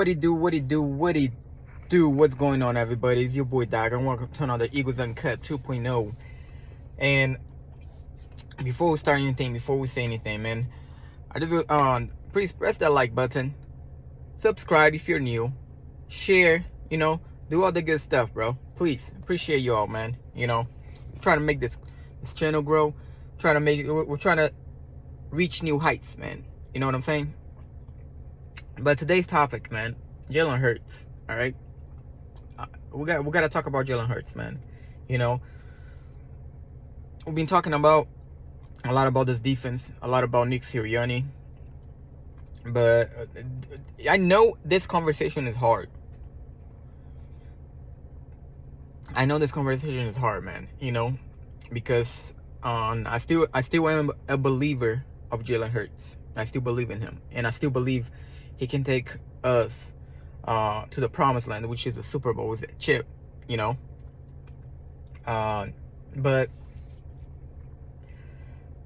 What it do? What it do? What it do? What's going on, everybody? It's your boy Dog. I want to turn on the Eagles Uncut 2.0. And before we start anything, before we say anything, man, I just please press that like button, subscribe if you're new, share, do all the good stuff, bro. Please, appreciate you all, man. Trying to make this channel grow, we're trying to reach new heights, man. You know what I'm saying? But today's topic, man, Jalen Hurts. All right, we got to talk about Jalen Hurts, man. We've been talking about a lot about this defense, a lot about Nick Sirianni, but I know this conversation is hard. I know this conversation is hard, man. Because I still am a believer of Jalen Hurts. I still believe in him, and I still believe he can take us to the promised land, which is the Super Bowl with a chip. But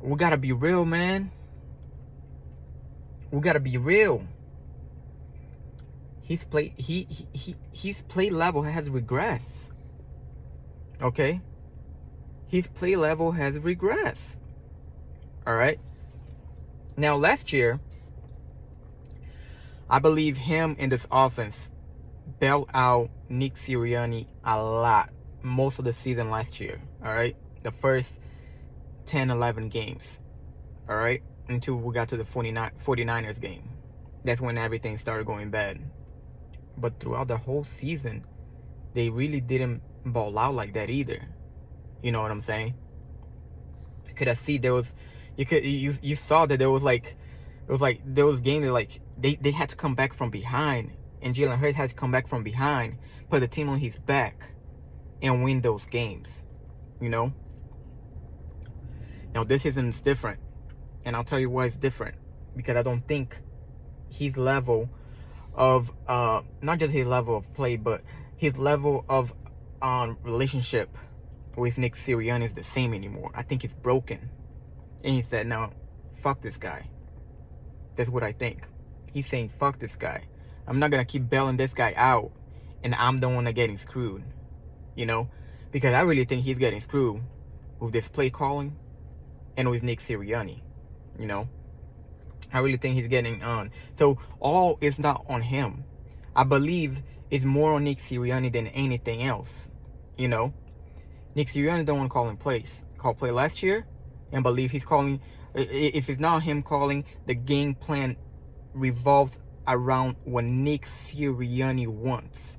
we gotta be real, man. We gotta be real. His play level has regressed. Okay, his play level has regressed. All right. Now, last year, I believe him in this offense bailed out Nick Sirianni a lot most of the season last year. All right, the first 10-11 games. All right, until we got to the 49ers game. That's when everything started going bad. But throughout the whole season, they really didn't ball out like that either. You know what I'm saying? You could have seen there was, you saw that there was games that they had to come back from behind, and Jalen Hurts had to come back from behind, put the team on his back, and win those games. Now this season's different, and I'll tell you why it's different. Because I don't think his level of not just his level of play, but his level of relationship with Nick Sirianni is the same anymore. I think it's broken. And he said, "No, fuck this guy." That's what I think. He's saying, "Fuck this guy. I'm not gonna keep bailing this guy out, and I'm the one that getting screwed." Because I really think he's getting screwed with this play calling and with Nick Sirianni. I really think he's getting on. So all is not on him. I believe it's more on Nick Sirianni than anything else. Nick Sirianni don't want to call play last year, and believe he's calling. If it's not him calling, the game plan revolves around what Nick Sirianni wants.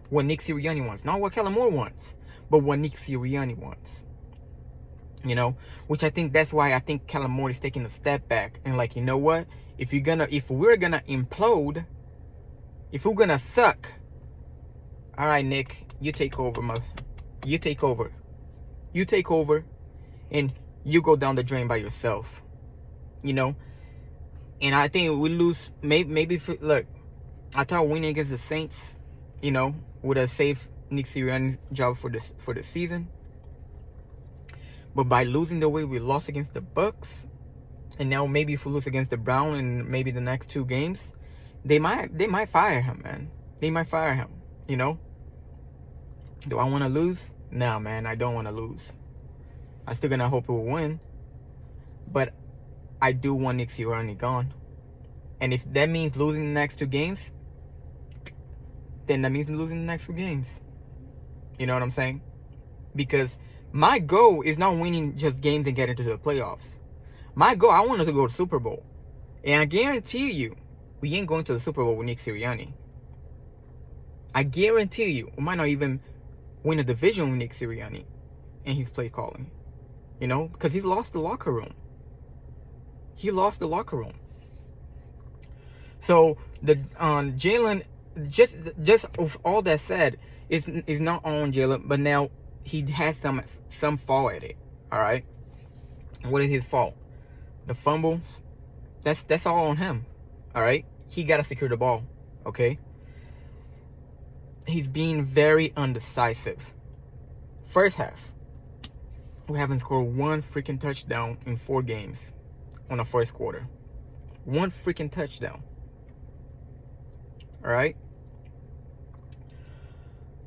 What Nick Sirianni wants, not what Kellen Moore wants, but what Nick Sirianni wants. Which I think that's why I think Kellen Moore is taking a step back and you know what? If we're gonna implode, if we're gonna suck, all right, Nick, you take over, and you go down the drain by yourself. And I think we lose. Maybe look, I thought winning against the Saints, would have saved Nick Sirianni's job for the season. But by losing the way we lost against the Bucks, and now maybe if we lose against the Browns and maybe the next 2 games, they might fire him, man. They might fire him. Do I want to lose? No, man, I don't want to lose. I'm still gonna hope we'll win, but I do want Nick Sirianni gone. And if that means losing the next 2 games, then that means losing the next 2 games. You know what I'm saying? Because my goal is not winning just games and getting to the playoffs. My goal, I want us to go to the Super Bowl. And I guarantee you, we ain't going to the Super Bowl with Nick Sirianni. I guarantee you, we might not even win a division with Nick Sirianni and his play calling. Because he's lost the locker room. He lost the locker room. So, the Jalen, just with all that said, is not on Jalen, but now he has some fault at it. All right, what is his fault? The fumbles. That's all on him. All right, he gotta secure the ball. Okay, he's being very undecisive. First half, we haven't scored 1 freaking touchdown in 4 games on the first quarter. 1 freaking touchdown. All right.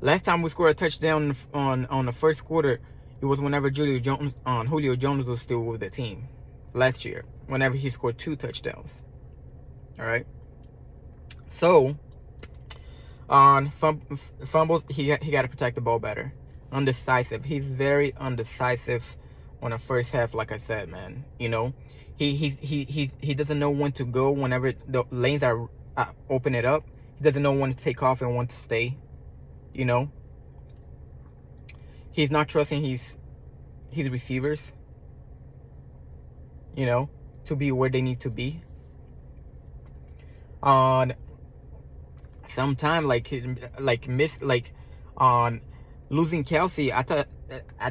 Last time we scored a touchdown on the first quarter, it was whenever Julio Jones was still with the team last year. Whenever he scored 2 touchdowns. All right. So on fumbles, he got to protect the ball better. Undecisive. He's very undecisive on the first half. Like I said, man. You know, he doesn't know when to go whenever the lanes are open it up. He doesn't know when to take off and when to stay. You know, he's not trusting his receivers, you know, to be where they need to be. On sometime on losing Kelsey, I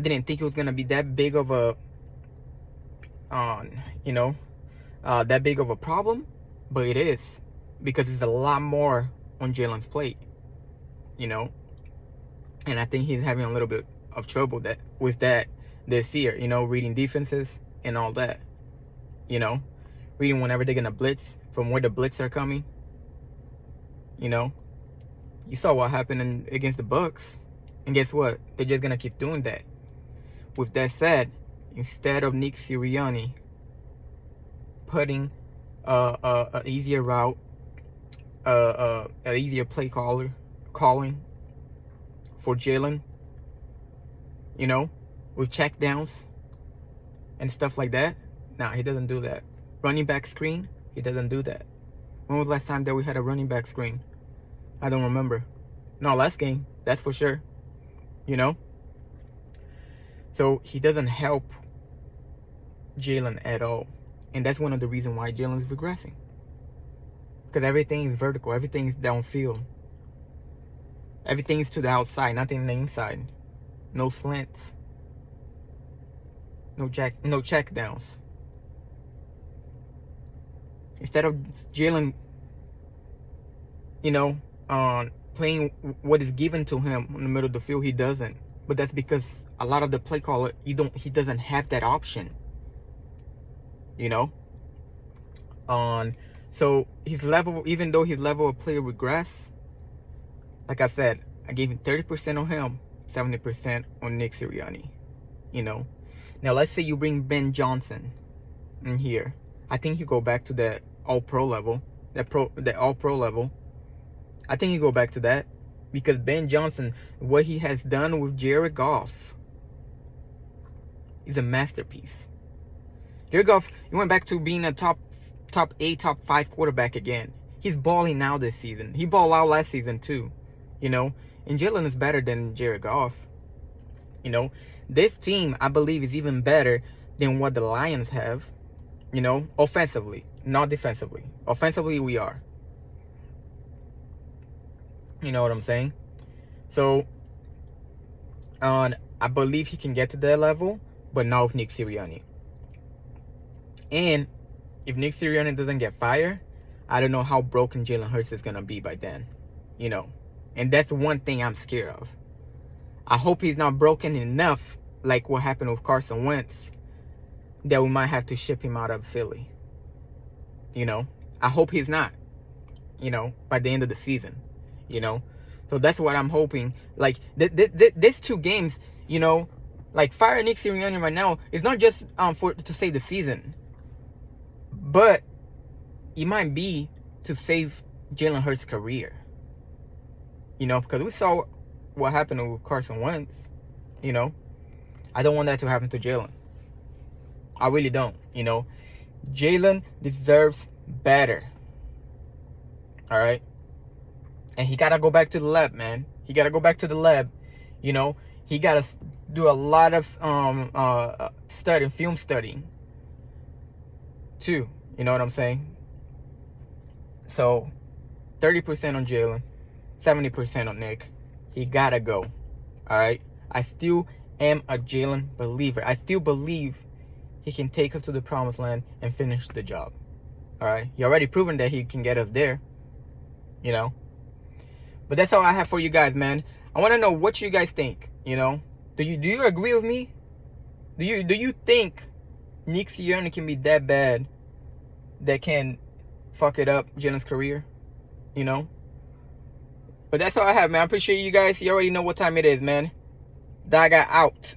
didn't think it was gonna be that big of a that big of a problem, but it is, because it's a lot more on Jalen's plate, you know. And I think he's having a little bit of trouble with that this year, you know, reading defenses and all that, you know, reading whenever they're going to blitz, from where the blitz are coming, you know. You saw what happened against the Bucks, and guess what? They're just going to keep doing that. With that said, instead of Nick Sirianni putting a easier route, an easier play calling for Jalen, you know, with check downs and stuff like that. Nah, he doesn't do that. Running back screen, he doesn't do that. When was the last time that we had a running back screen? I don't remember. No, last game, that's for sure. You know? So he doesn't help Jalen at all. And that's one of the reasons why Jalen is regressing. Because everything is vertical, everything is downfield. Everything is to the outside, nothing in the inside. No slants. No check downs. Instead of Jalen, you know, playing what is given to him in the middle of the field, he doesn't. But that's because a lot of the play caller, he doesn't have that option. You know? So his level, even though his level of play regress, like I said, I gave him 30% on him, 70% on Nick Sirianni. You know? Now let's say you bring Ben Johnson in here. I think you go back to that all-pro level. That all-pro level. I think you go back to that. Because Ben Johnson, what he has done with Jared Goff is a masterpiece. Jared Goff, he went back to being a top 8, top 5 quarterback again. He's balling now this season. He balled out last season too. You know, and Jalen is better than Jared Goff. You know, this team, I believe, is even better than what the Lions have. You know, offensively, not defensively. Offensively, we are. You know what I'm saying? So, I believe he can get to that level, but not with Nick Sirianni. And if Nick Sirianni doesn't get fired, I don't know how broken Jalen Hurts is going to be by then. You know, and that's one thing I'm scared of. I hope he's not broken enough, like what happened with Carson Wentz, that we might have to ship him out of Philly. You know, I hope he's not, you know, by the end of the season, you know. So that's what I'm hoping. Like, these 2 games, you know, like, fire Nick Sirianni right now is not just to save the season, but it might be to save Jalen Hurts' career. You know, because we saw what happened with Carson Wentz, you know. I don't want that to happen to Jalen. I really don't, you know. Jalen deserves better. All right? And he got to go back to the lab, man. He got to go back to the lab, you know. He got to do a lot of film studying, too. You know what I'm saying? So, 30% on Jalen. 70% on Nick. He gotta go. Alright? I still am a Jalen believer. I still believe he can take us to the promised land and finish the job. Alright? He already proven that he can get us there. You know? But that's all I have for you guys, man. I want to know what you guys think. You know? Do you agree with me? Do you think Nick Sirianni can be that bad that can fuck it up Jalen's career? You know? But that's all I have, man. I appreciate you guys. You already know what time it is, man. Daga out.